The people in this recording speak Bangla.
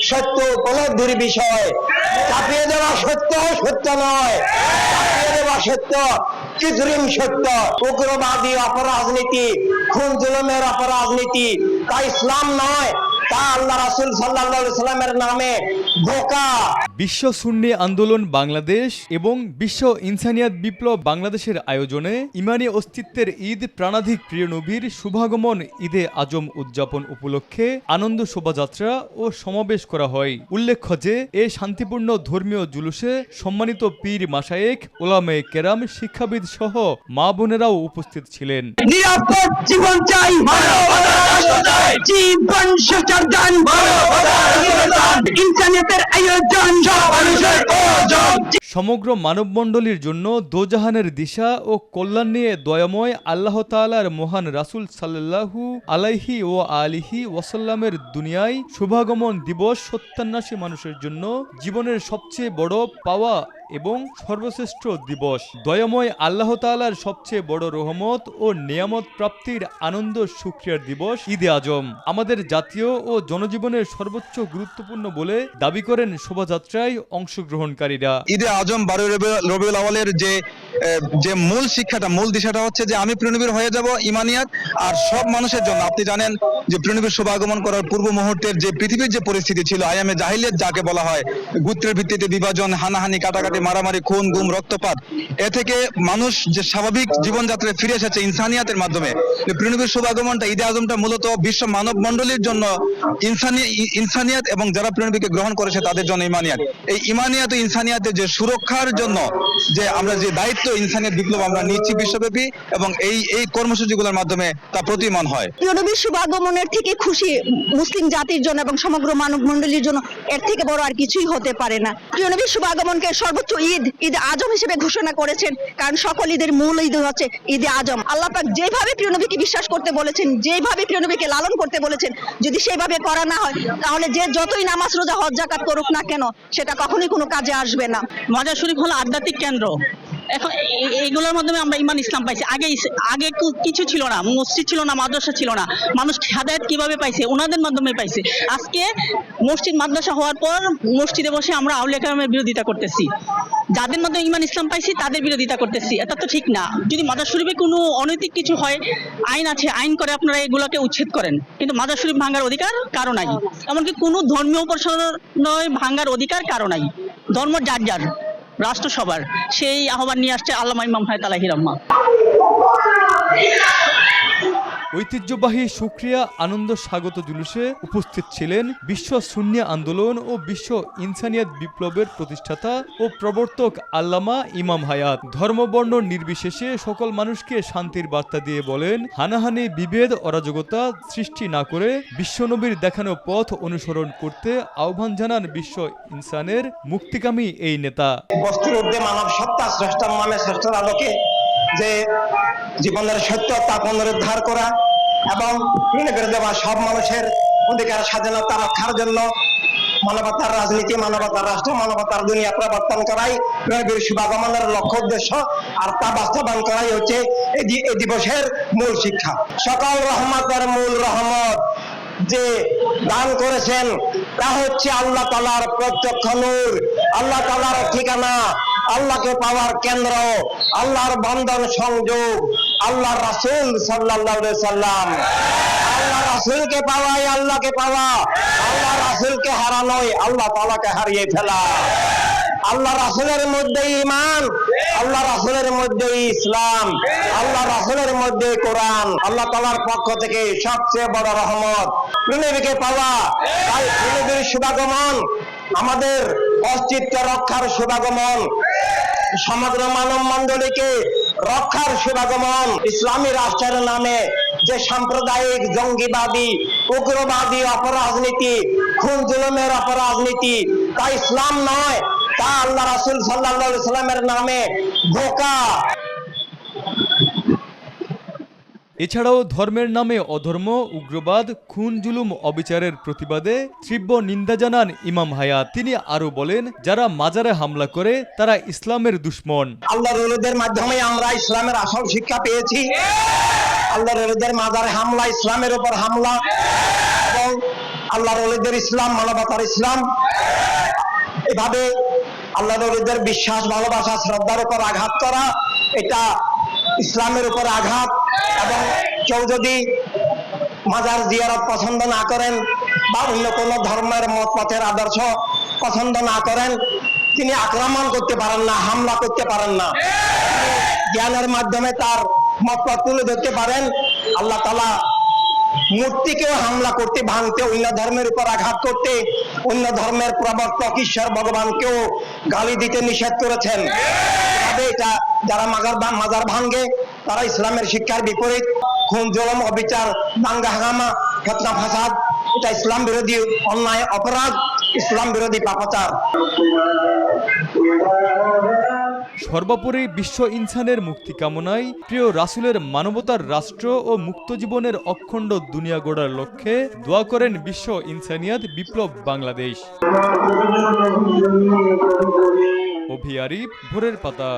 সত্য উপলব্ধির বিষয়। চাপিয়ে দেওয়া সত্য সত্য নয়, চাপিয়ে দেওয়া সত্য কৃত্রিম সত্য। উগ্রবাদী অপরাজনীতি, খুন জুলুমের অপরাজনীতি তা ইসলাম নয়, তা আল্লাহ রাসূল সাল্লাল্লাহু আলাইহি সাল্লামের নামে ধোঁকা। বিশ্ব সুন্নি আন্দোলন বাংলাদেশ এবং বিশ্ব ইনসানিয়াত বিপ্লব বাংলাদেশের আয়োজনে ইমানি অস্তিত্বের ঈদ প্রাণাধিক প্রিয় নবীর শুভাগমন ঈদে আজম উদযাপন উপলক্ষে আনন্দ শোভাযাত্রা ও সমাবেশ করা হয়। উল্লেখ্য যে এ শান্তিপূর্ণ ধর্মীয় জুলুসে সম্মানিত পীর মাশায়েখ, ওলামায়ে কেরাম, শিক্ষাবিদ সহ মা বোনেরাও উপস্থিত ছিলেন। নিরাপদ জীবন চাই, জীবন সচেতন, ইনসানিয়তের আয়োজন, সমগ্র মানবমণ্ডলীর জন্য দোজাহানের দিশা ও কল্যাণ নিয়ে দয়াময় আল্লাহ তাআলার মহান রাসূল সাল্লাল্লাহু আলাইহি ও আলিহি ওয়াসাল্লামের দুনিয়ায় শুভাগমন দিবস সত্যান্বেষী মানুষের জন্য জীবনের সবচেয়ে বড় পাওয়া এবং সর্বশ্রেষ্ঠ দিবস। দয়াময় আল্লাহ তাআলার সবচেয়ে বড় রহমত ও নিয়ামত প্রাপ্তির আনন্দ শুকরিয়ার দিবস ঈদে আজম আমাদের জাতীয় ও জনজীবনের সর্বোচ্চ গুরুত্বপূর্ণ বলে দাবি করেন শোভাযাত্রায় অংশগ্রহণকারীরা। ঈদে আজম 12 রবিউল আউয়ালের যে মূল শিক্ষাটা, মূল দিশাটা হচ্ছে যে আমি প্রিয়নবীর হয়ে যাব ইমানিয়াত। আর সব মানুষের জন্য আপনি জানেন যে প্রিয়নবীর শুভাগমন করার পূর্ব মুহূর্তের যে পৃথিবীর যে পরিস্থিতি ছিল, আয়ামে জাহিলিয়াত যাকে বলা হয়, গোত্রের ভিত্তিতে বিভাজন, হানাহানি, কাটাকাটি, মারামারি, খুন, গুম, রক্তপাত, এ থেকে মানুষ যে স্বাভাবিক জীবনযাত্রায় ফিরে এসেছে ইনসানিয়াতের মাধ্যমে। প্রিয়নবীর শুভাগমনটা, ঈদে আজমটা মূলত বিশ্ব মানব মণ্ডলীর জন্য ইনসানিয়াত এবং যারা প্রিয়নবীকে গ্রহণ করেছে তাদের জন্য ইমানিয়াত। এই ইমানিয়াত ও ইনসানিয়াতের যে সুরক্ষার জন্য যে আমরা যে দায়িত্ব, ইনসানিয়াত বিপ্লব আমরা নিচ্ছি বিশ্বব্যাপী, এবং এই কর্মসূচিগুলোর মাধ্যমে তা প্রতিমান হয়। প্রিয়নবীর শুভাগমনের থেকে খুশি মুসলিম জাতির জন্য এবং সমগ্র মানব মণ্ডলীর জন্য এর থেকে বড় আর কিছুই হতে পারে না। প্রিয়নবীর শুভাগমনকে সর্বোচ্চ ঈদ আজম হিসেবে ঘোষণা করেছেন, কারণ সকল ঈদের মূল ঈদ হচ্ছে ঈদে আজম। আল্লাহ পাক যেভাবে প্রিয়নবীকে বিশ্বাস করতে বলেছেন, যেভাবে প্রিয়নবীকে লালন করতে বলেছেন, যদি সেইভাবে করা না হয় তাহলে যে যতই নামাজ, রোজা, হজ, যাকাত করুক না কেন সেটা কখনোই কোনো কাজে আসবে না। মাজার শরীফ হলো আধ্যাত্মিক কেন্দ্র। এখন এইগুলোর মাধ্যমে আমরা ইমান ইসলাম পাইছি। আগে কিছু ছিল না, মসজিদ ছিল না, মাদ্রাসা ছিল না। মানুষ হেদায়েত কিভাবে পাইছে? ওনাদের মাধ্যমে পাইছে। আজকে মসজিদ মাদ্রাসা হওয়ার পর মসজিদে বসে আমরা আউলিয়া কেরামের বিরোধিতা করতেছি, যাদের মাধ্যমে ইমান ইসলাম পাইছি তাদের বিরোধিতা করতেছি। এটা তো ঠিক না। যদি মাজার শরীফে কোনো অনৈতিক কিছু হয়, আইন আছে, আইন করে আপনারা এগুলোকে উচ্ছেদ করেন, কিন্তু মাজার শরীফ ভাঙার অধিকার কারো নাই। এমনকি কোনো ধর্মীয় উপাসনায় ভাঙার অধিকার কারো নাই। ধর্ম যার যার, রাষ্ট্র সবার। সেই আহ্বান নিয়ে আসছে আল্লামা ইমাম হায়াত আলাইহির রহমা। ঐতিহ্যবাহী শুকরিয়া আনন্দ স্বাগত জুলুসে উপস্থিত ছিলেন বিশ্ব সুন্নি আন্দোলন ও বিশ্ব ইনসানিয়াত বিপ্লবের প্রতিষ্ঠাতা ও প্রবর্তক আল্লামা ইমাম হায়াত। ধর্মবর্ণ নির্বিশেষে সকল মানুষকে শান্তির বার্তা দিয়ে বলেন, হানাহানি, বিভেদ, অরাজকতা সৃষ্টি না করে বিশ্বনবীর দেখানো পথ অনুসরণ করতে আহ্বান জানান বিশ্ব ইনসানের মুক্তিকামী এই নেতা। বস্তুর ঊর্ধ্বে মানব সত্তা, স্রষ্টার নামে, স্রষ্টার আলোকে যে জীবনের সত্য তা পুনরুদ্ধার করা এবং প্রিয়নবীর দেওয়া সব মানুষের অধিকার স্বাধীনতা রক্ষার জন্য মানবতার রাজনীতি, মানবতার রাষ্ট্র, মানবতার দুনিয়া প্রবর্তন করাই প্রিয়নবীর শুভাগমনের লক্ষ্য উদ্দেশ্য। আর তা বাস্তবায়ন করাই হচ্ছে এই দিবসের মূল শিক্ষা। সকল রহমতের মূল রহমত যে দান করেছেন তা হচ্ছে আল্লাহ তাআলার প্রত্যক্ষ নূর, আল্লাহ তাআলার ঠিকানা, আল্লাহকে পাওয়ার কেন্দ্র, আল্লাহর বন্ধন সংযোগ, আল্লাহর রাসূল সাল্লাল্লাহু আলাইহি সাল্লাম। আল্লাহ রাসূলকে পাওয়াই আল্লাহকে পাওয়া, আল্লাহ রাসূলকে হারানোই আল্লাহ তাআলাকে হারিয়ে ফেলা। আল্লাহ রাসূলের মধ্যে ঈমান, আল্লাহ রাসূলের মধ্যে ইসলাম, আল্লাহ রাসূলের মধ্যে কোরআন। আল্লাহ তাআলার পক্ষ থেকে সবচেয়ে বড় রহমত প্রিয়নবীকে পাওয়া। তাই প্রিয়নবীর শুভাগমন আমাদের অস্তিত্ব রক্ষার শুভাগমন, সমগ্র মানব মণ্ডলীকে রক্ষার শুভাগমন। ইসলামী রাষ্ট্রের নামে যে সাম্প্রদায়িক, জঙ্গিবাদী, উগ্রবাদী অপরাজনীতি, খুন জুলুমের অপরাজনীতি তা ইসলাম নয়, তা আল্লাহ রাসূল সাল্লাল্লাহু আলাইহি সাল্লামের নামে ধোঁকা। এছাড়াও ধর্মের নামে অধর্ম, উগ্রবাদ, খুন, জুলুম, অবিচারের প্রতিবাদে তীব্র নিন্দা জানান ইমাম হায়াত। তিনি আরো বলেন, যারা মাজারে হামলা করে তারা ইসলামের দুশমন। আল্লাহর ওলিদের মাধ্যমে আমরা ইসলামের আসল শিক্ষা পেয়েছি। আল্লাহর ওলিদের মাজারে হামলা ইসলামের উপর হামলা, এবং আল্লাহর ওলিদের ইসলাম মানবতার ইসলাম। এভাবে আল্লাহর ওলিদের বিশ্বাস, ভালোবাসা, শ্রদ্ধার উপর আঘাত করা, এটা ইসলামের উপর আঘাত। এবং কেউ যদি মাজার জিয়ারত পছন্দ না করেন বা অন্য কোন ধর্মের মত পথের আদর্শ পছন্দ না করেন, তিনি আক্রমণ করতে পারেন না, হামলা করতে পারেন না। জ্ঞানের মাধ্যমে তার মতপথ তুলে ধরতে পারেন। আল্লাহ তাআলা মূর্তিকেও হামলা করতে, ভাঙতে, অন্য ধর্মের উপর আঘাত করতে, অন্য ধর্মের প্রবর্তক ঈশ্বর ভগবানকেও গালি দিতে নিষেধ করেছেন। তবে এটা যারা মাজার ভাঙ্গে তারা ইসলামের শিক্ষার বিপরীত। খুন, জুলুম, অবিচার, দাঙ্গা হাঙ্গামা, ফিতনা ফাসাদ, এটা ইসলাম বিরোধী অন্যায়, অপরাধ, ইসলাম বিরোধী পাপাচার। সর্বোপরি বিশ্ব ইনসানের মুক্তি কামনায় প্রিয় রাসূলের মানবতার রাষ্ট্র ও মুক্ত জীবনের অখণ্ড দুনিয়া গড়ার লক্ষ্যে দোয়া করেন বিশ্ব ইনসানিয়াত বিপ্লব বাংলাদেশ। অভি আরিফ, ভোরের পাতা।